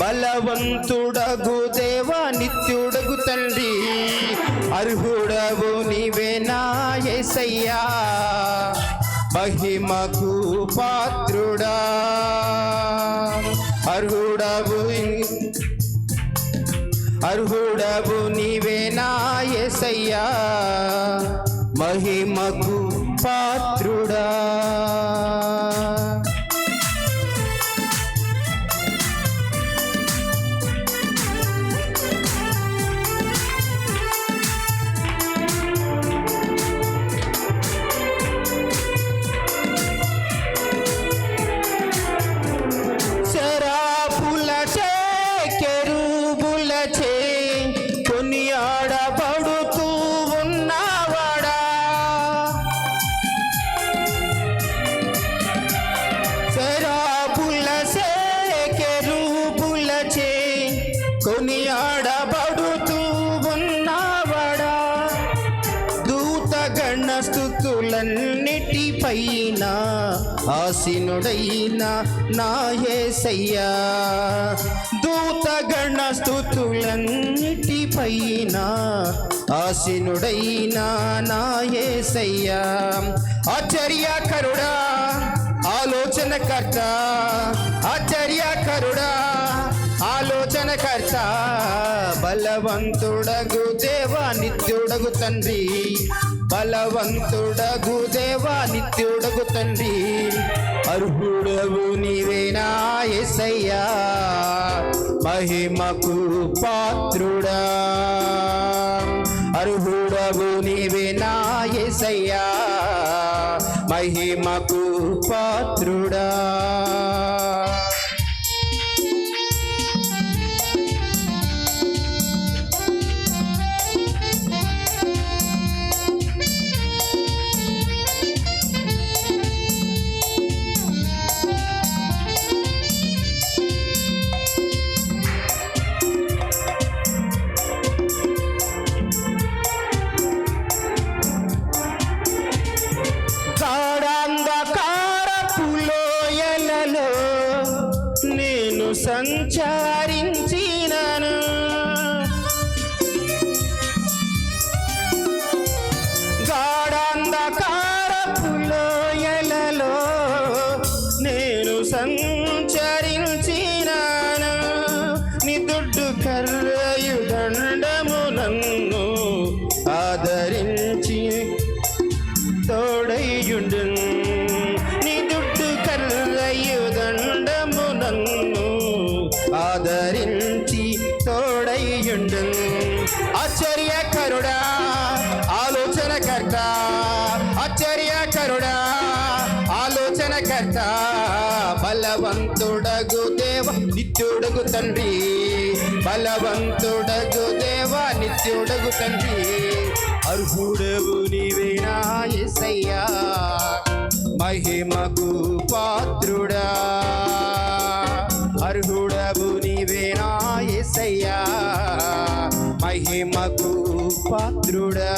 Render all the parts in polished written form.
బలవంతుడగు దేవా నిత్యుడగు తండ్రి అర్హుడవు నీవేనా యేసయ్యా మహిమకు పాత్రుడా అర్హుడవు నీవేనా యేసయ్యా మహిమకు పాత్రుడా కొనియాడబడుతూ ఉన్నవాడా దూతగణ స్తుతులన్నిటిపైన ఆసీనుడైన నా యేసయ్యా దూతగణ స్తుతులన్నిటిపైన ఆసీనుడైన నా యేసయ్యా ఆశ్చర్యకరుడా ఆలోచనకర్త ఆశ్చర్యకరుడా ఆలోచనకర్త బలవంతుడగు దేవా నిత్యుడగు తండ్రి బలవంతుడగు దేవా నిత్యుడగు తండ్రి అర్హుడవు నీవేనా యేసయ్యా మహిమకు పాత్రుడా అర్హుడవు నీవేనా యేసయ్యా మహిమకు పాత్రుడా నేను సంచరించినను గాఢాంధకారపు లోయలలో నేను సంచరించినను నీ దుడ్డు కర్రయు దండము నన్ను ఆదరించి తోడైయుండును ఆదరించి తోడైయుండు ఆశ్చర్యకరుడా ఆలోచనకర్త ఆశ్చర్యకరుడా ఆలోచనకర్త బలవంతుడగు దేవ నిత్యుడగు తండ్రి బలవంతుడగు దేవ నిత్యుడగు తండ్రి అర్హుడవు నీవేనా యేసయ్యా మహిమకు పాత్రుడా అర్హుడవు నీవేనా యేసయ్యా మహిమకు పాత్రుడా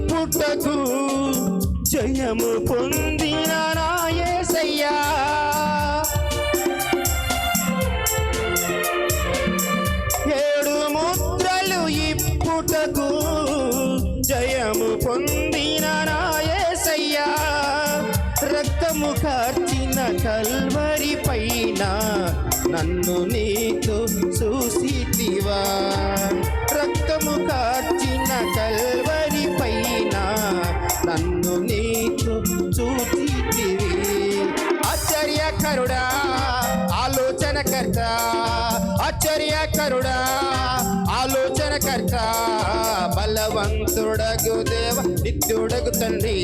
పుట్టకు జయము పొందిన నా యేసయ్యా ఏడు ముద్రలు ఇప్పుటకు జయము పొందిన నా యేసయ్యా రక్తము కార్చిన కల్వరి పైన నన్ను నీతో చూసితివా రక్తము కార్చిన కల్వరి పైన నన్ను నీతో చూసితివి ఆశ్చర్యకరుడా ఆలోచనకర్త ఆశ్చర్యకరుడా ఆలోచనకర్త బలవంతుడగు దేవ నిత్యుడగు తండ్రి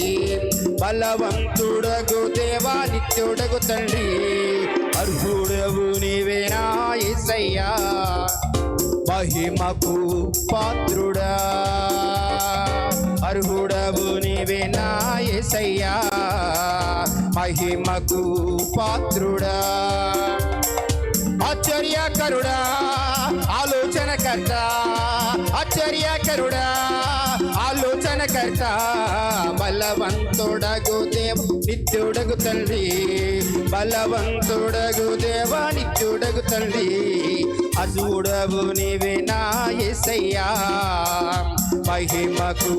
బలవంతుడగు దేవా నిత్యుడగు తండ్రి అర్హుడవు నీవేనా యేసయ్యా మహిమకు పాత్రుడా అర్హుడవు నీవేనా యేసయ్యా మహిమకు పాత్రుడా ఆశ్చర్యకరుడా ఆలోచనకర్త ఆశ్చర్యకరుడా ఆలోచనకర్త బలవంతుడగు దేవ నిత్యుడగు తండ్రి బలవంతుడగు దేవ నిత్యుడగు తండ్రి అర్హుడవు నీవేనా యేసయ్యా మహిమకు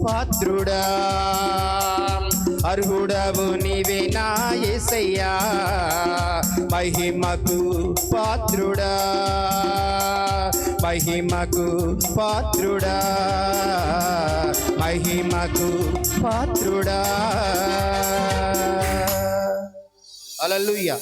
పాత్రుడా అర్హుడవు నీవేనా యేసయ్యా మహిమకు పాత్రుడా మహిమకు పాత్రుడా మహిమకు పాత్రుడా హల్లెలూయా.